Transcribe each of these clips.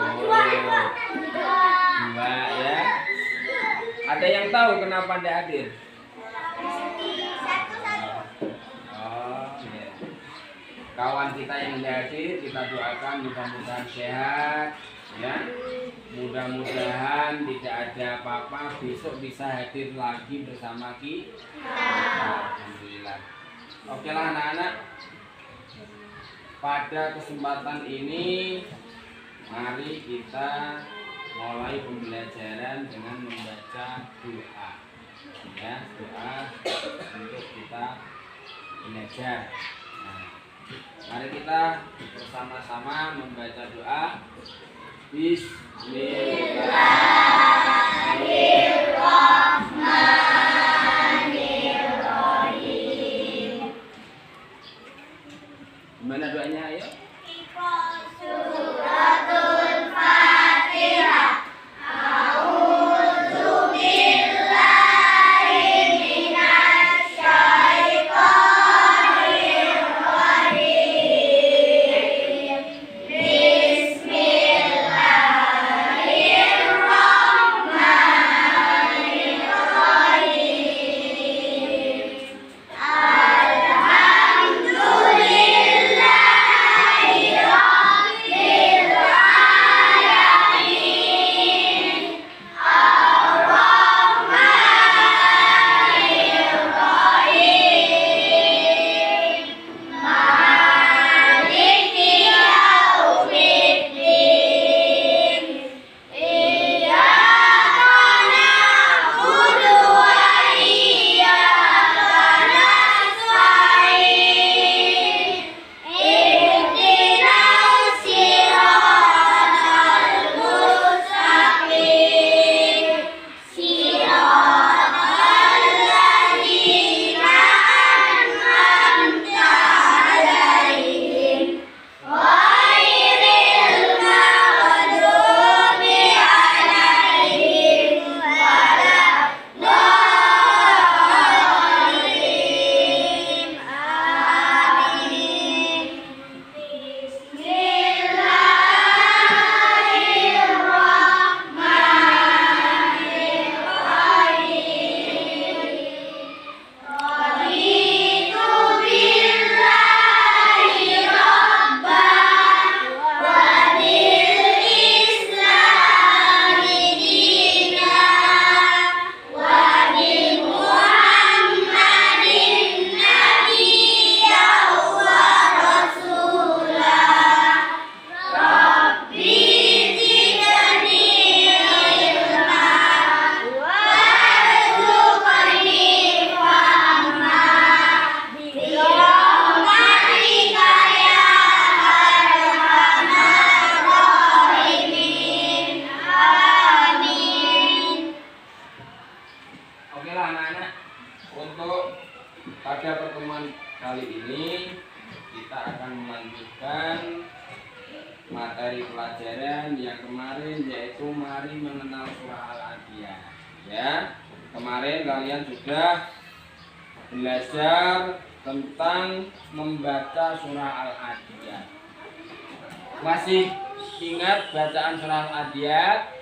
Dua ya. Ada yang tahu kenapa tidak hadir? Oh, ya. Kawan kita yang tidak hadir, kita doakan mudah-mudahan sehat, ya. Mudah-mudahan tidak ada apa-apa, besok bisa hadir lagi bersama kita. Alhamdulillah. Oke lah anak-anak. Pada kesempatan ini mari kita mulai pembelajaran dengan membaca doa. Ya, doa untuk kita belajar. Nah, mari kita bersama-sama membaca doa. Bismillahirrahmanirrahim. Gimana doanya, ayo? Suratul Fatihah. Pada pertemuan kali ini kita akan melanjutkan materi pelajaran yang kemarin, yaitu mari mengenal surah Al-Adiyat. Ya, kemarin kalian sudah belajar tentang membaca surah Al-Adiyat. Masih ingat bacaan surah Al-Adiyat?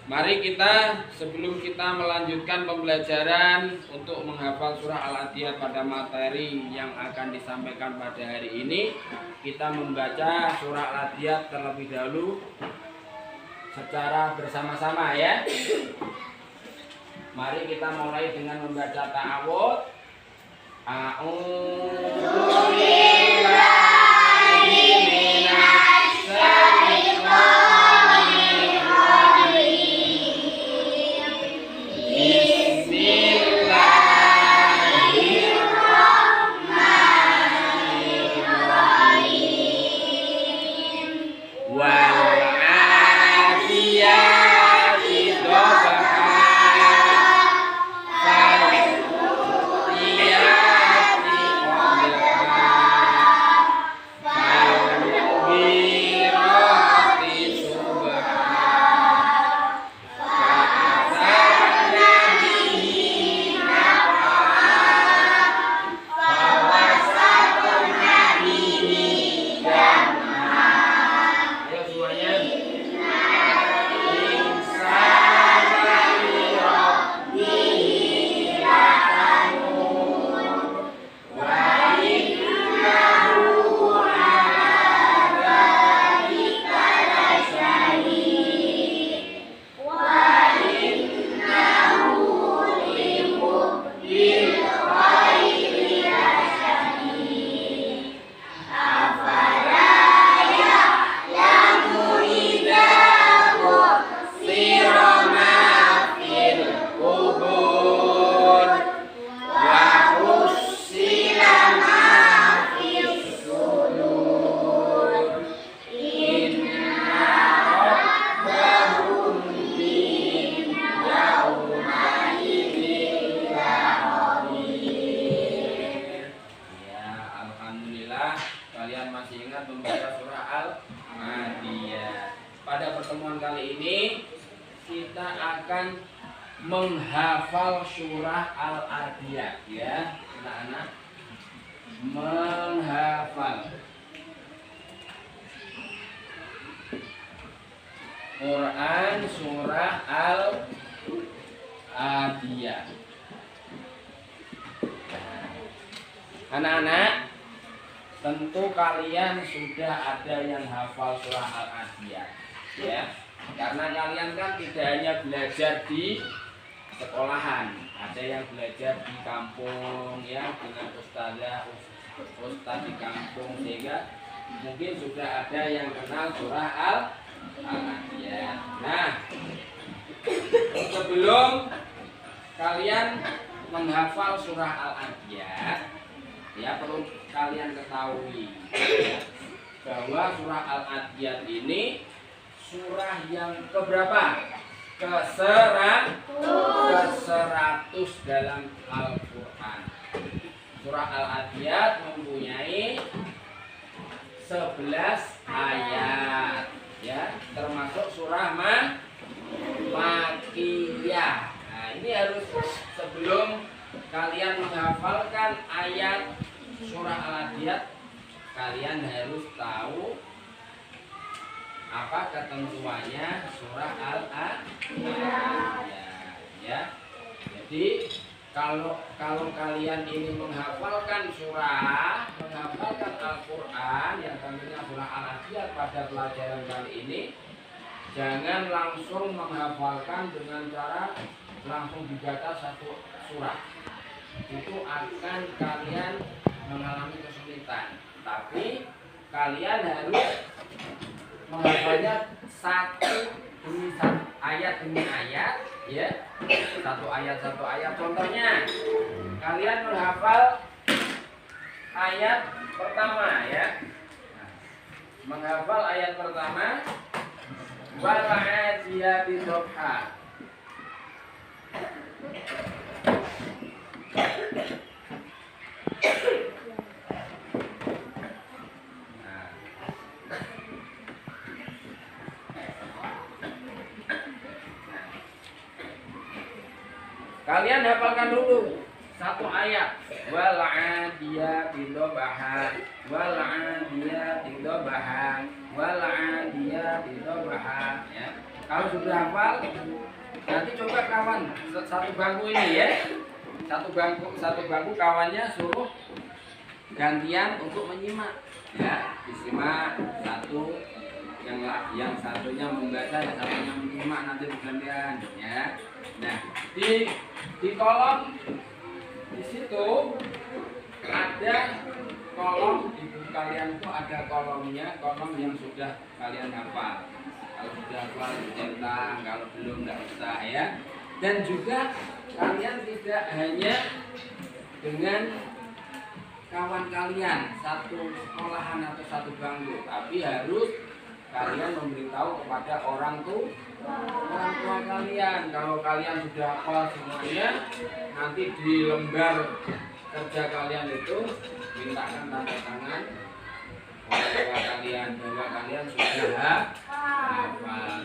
Mari kita, sebelum kita melanjutkan pembelajaran untuk menghafal surah Al-Adiyat pada materi yang akan disampaikan pada hari ini, kita membaca surah Al-Adiyat terlebih dahulu secara bersama-sama ya. Mari kita mulai dengan membaca ta'awudz. A'udzu billahi minasy syaithanir akan menghafal surah Al-Adiyat ya, anak-anak. Menghafal Quran surah Al-Adiyat. Anak-anak, tentu kalian sudah ada yang hafal surah Al-Adiyat ya. Karena kalian kan tidak hanya belajar di sekolahan, ada yang belajar di kampung ya dengan ustazah di kampung, sehingga mungkin sudah ada yang kenal surah Al-Adiyat. Nah, sebelum kalian menghafal surah Al-Adiyat ya, perlu kalian ketahui bahwa surah Al-Adiyat ini surah yang keberapa? Ke-100 dalam Al-Quran. Surah Al-Adiyat mempunyai 11 ayat ya, termasuk surah Makkiyah. Nah, ini harus sebelum kalian menghafalkan ayat surah Al-Adiyat, kalian harus tahu apa ketentuannya surah Al-Adiyat ya. Jadi kalau kalian ini menghafalkan menghafalkan Al-Quran yang namanya surah Al-Adiyat pada pelajaran kali ini, jangan langsung menghafalkan dengan cara langsung dibaca satu surah. Itu akan kalian mengalami kesulitan. Tapi kalian harus menghafalnya satu demi satu, ayat demi ayat ya. Satu ayat. Contohnya kalian menghafal ayat pertama ya. Menghafal ayat pertama, wal 'adiyati dhabha. Kalian hafalkan dulu satu ayat, wal 'adiyati dhabha, wal 'adiyati dhabha, wal 'adiyati dhabha ya. Kalau sudah hafal, nanti coba kawan satu bangku ini ya. Satu bangku kawannya suruh gantian untuk menyimak ya. Disimak satu, yang satunya membaca, yang satunya menyimak, nanti bergantian ya. Nah, di kolom di situ ada kolom, di buku kalian itu ada kolomnya, kolom yang sudah kalian hafal. Kalau sudah hafal centang, kalau belum nggak usah ya. Dan juga kalian tidak hanya dengan kawan kalian satu sekolahan atau satu bangku, tapi harus kalian memberitahu kepada orang tua kalian. Kalau kalian sudah hafal semuanya, nanti di lembar kerja kalian itu mintakan tanda tangan orang tua kalian bahwa kalian sudah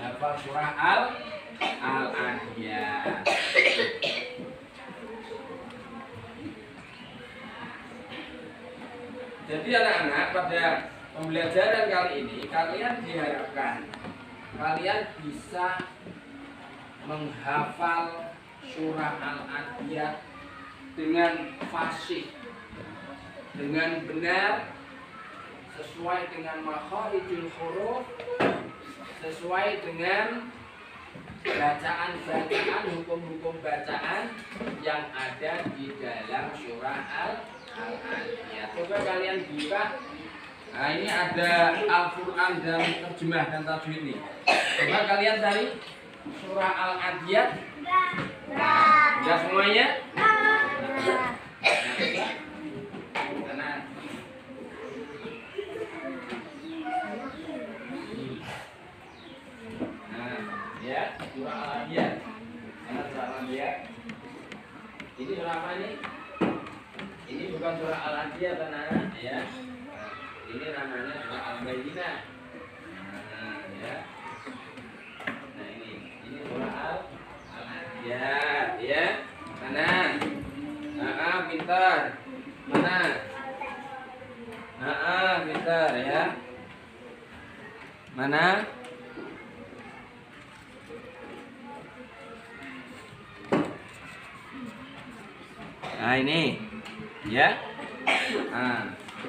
hafal surah Al-Adiyat. Jadi anak-anak, pada pembelajaran kali ini kalian diharapkan kalian bisa menghafal surah Al-Adiyat dengan fasih, dengan benar, sesuai dengan makharijul huruf, sesuai dengan bacaan-bacaan, hukum-hukum bacaan yang ada di dalam surah Al-Adiyat. Coba kalian buka. Nah, ini ada Al-Quran dan terjemah dan tajwid ini. Coba kalian cari surah Al-Adiyat. Sudah semuanya? Ya, surah Al-Adiyat. Mana surah Al-Adiyat? Ini surah apa ini? Ini bukan surah Al-Adiyat, anak-anak ya. Ini namanya surah Al-Bayyinah. Nah, ya. Nah, ini surah Ya. Mana? Pintar. Mana? Pintar ya. Mana? Nah ini ya.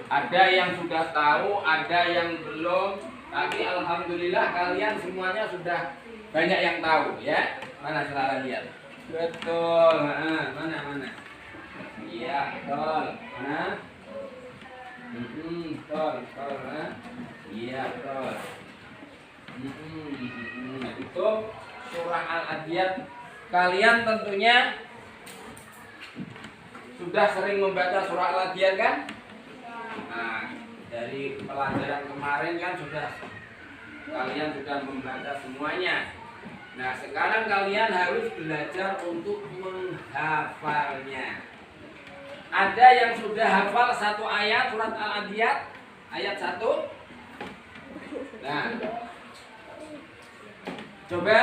Ada yang sudah tahu, ada yang belum. Tapi alhamdulillah kalian semuanya sudah banyak yang tahu ya. Mana saudara lihat? Betul. Mana? Iya betul. Mana? Betul. Iya betul. Itu surah Al-Adiyat. Kalian tentunya sudah sering membaca surah Al-Adiyat kan? Nah, dari pelajaran kemarin kan kalian sudah membaca semuanya. Nah, sekarang kalian harus belajar untuk menghafalnya. Ada yang sudah hafal satu ayat surat Al-Adiyat, ayat 1. Nah, coba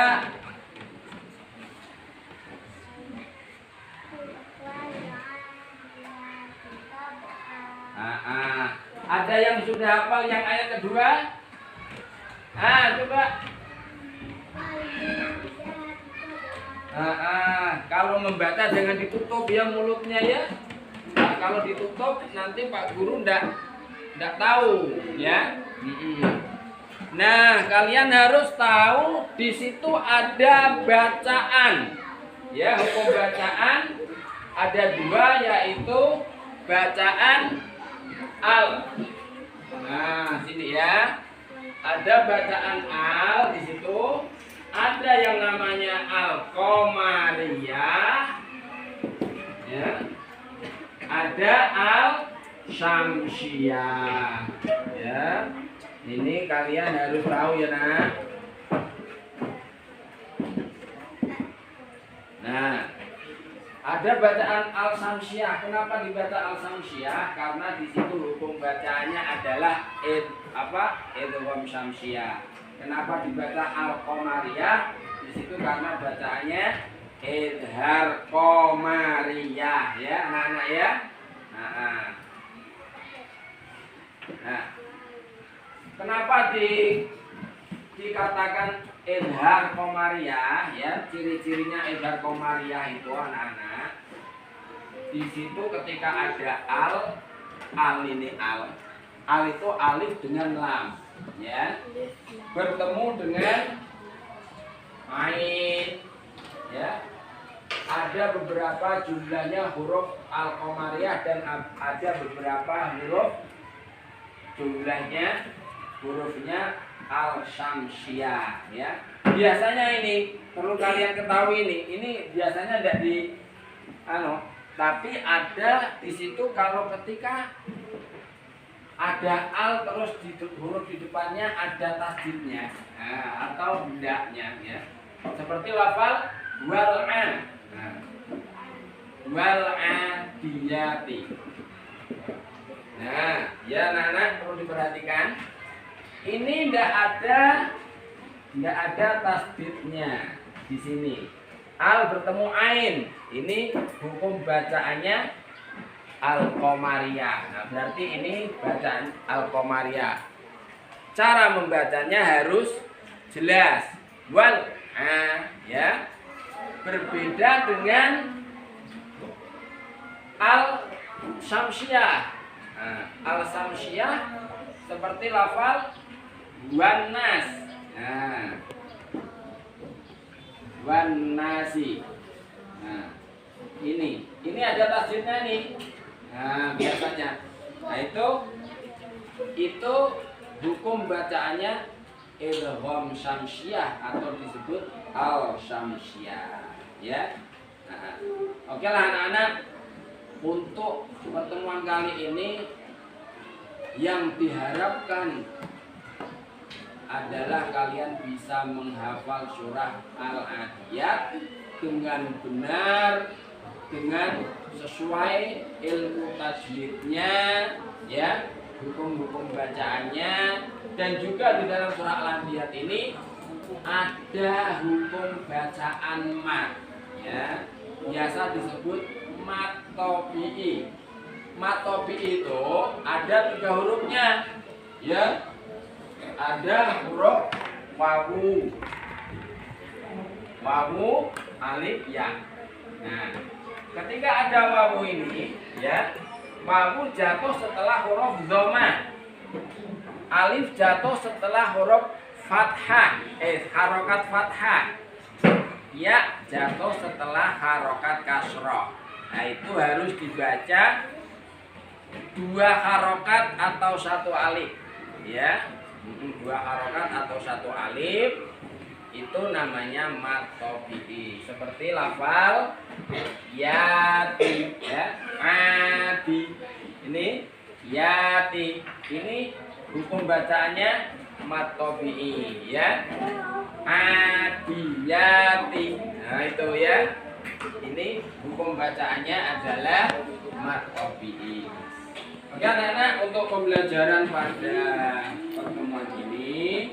ada yang sudah hafal yang ayat kedua? Coba. Kalau membaca jangan ditutup ya mulutnya ya. Nah, kalau ditutup nanti Pak Guru ndak tahu ya. Nah, kalian harus tahu di situ ada bacaan. Ya, hukum bacaan ada 2 yaitu bacaan al. Nah, sini ya. Ada bacaan al di situ. Ada yang namanya al-qamariyah. Ya. Ada al-syamsiyah. Ya. Ini kalian harus tahu ya, Nak. Nah, ada bacaan al-syamsiyah. Kenapa dibaca al-syamsiyah? Karena di situ hukum bacaannya adalah idgham syamsiyah. Kenapa dibaca al-qamariyah? Di situ karena bacaannya idhar qamariyah ya, anak-anak ya. Nah, kenapa dikatakan idhar qamariyah ya? Ciri-cirinya idhar qamariyah itu anak-anak. Di situ ketika ada al ini al itu alif dengan lam ya. Bertemu dengan ain ya. Ada beberapa jumlahnya huruf al-qamariyah dan ada beberapa huruf jumlahnya hurufnya al-syamsiyah ya. Biasanya ini perlu kalian ketahui ini biasanya tidak di tapi ada di situ kalau ketika ada al terus huruf di depannya ada tasdidnya atau hendaknya ya. Seperti lafal wal'adiyati. Nah, ya anak-anak perlu diperhatikan. Ini tidak ada tasdidnya di sini. Al bertemu ain. Ini hukum bacaannya al-qamariyah. Nah, berarti ini bacaan al-qamariyah. Cara membacanya harus jelas. Ya. Berbeda dengan al-syamsiyah. Nah, al-syamsiyah seperti lafal wan-nas. Nah, wan-nasi. Nah, ini ada tasdidnya nih. Nah, biasanya. Nah, itu hukum bacaannya idgham syamsiyah atau disebut al-syamsiyah ya. Nah, oke lah anak-anak, untuk pertemuan kali ini yang diharapkan adalah kalian bisa menghafal surah Al-Adiyat dengan benar, dengan sesuai ilmu tajwidnya ya, hukum-hukum bacaannya. Dan juga di dalam surah Al-Adiyat ini ada hukum bacaan mad ya, biasa disebut mat tabi'i. Mat tabi'i itu ada 3 hurufnya, ya. Ada huruf wawu, alif, ya. Nah, ketika ada wawu ini, ya, wawu jatuh setelah huruf dhamma, alif jatuh setelah huruf fathah, harokat fathah, ya jatuh setelah harokat kasroh. Nah, itu harus dibaca 2 harokat atau 1 alif, ya. 2 harokat atau 1 alif itu namanya mat tabi'i. Seperti lafal yati, ya, ati. Ini yati. Ini hukum bacaannya mat tabi'i, ya. Adiyati. Nah, itu ya. Ini hukum bacaannya adalah mat tabi'i. Oke anak-anak, untuk pembelajaran pada pertemuan ini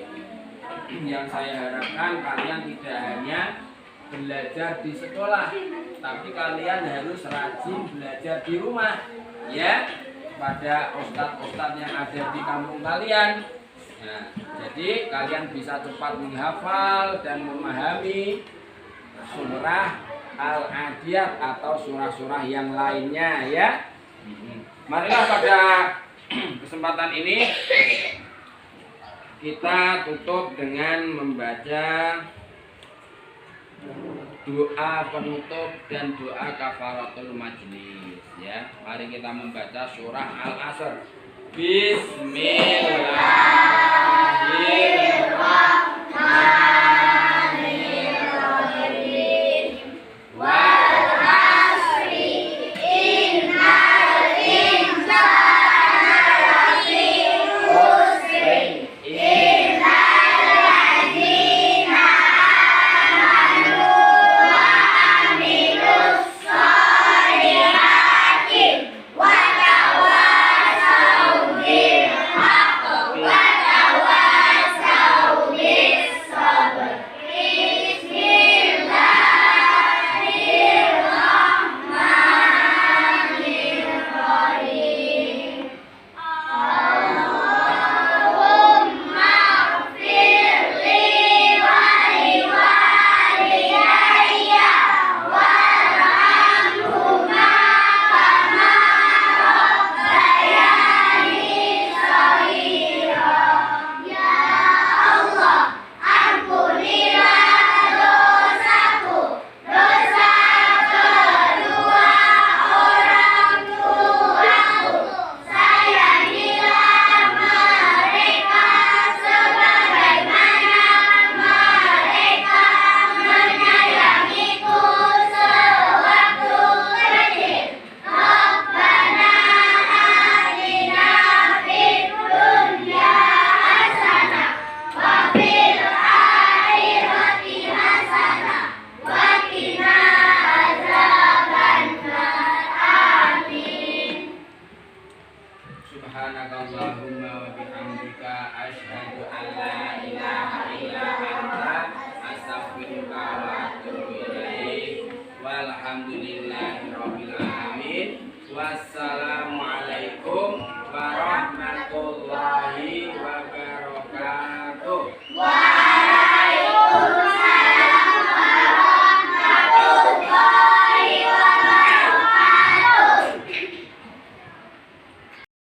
yang saya harapkan kalian tidak hanya belajar di sekolah, tapi kalian harus rajin belajar di rumah, ya, pada ustadz-ustadz yang ada di kampung kalian. Nah, jadi kalian bisa cepat menghafal dan memahami surah Al-Adiyat atau surah-surah yang lainnya, ya. Marilah pada kesempatan ini kita tutup dengan membaca doa penutup dan doa kafaratul majlis, ya. Mari kita membaca surah Al-Asr. Bismillah.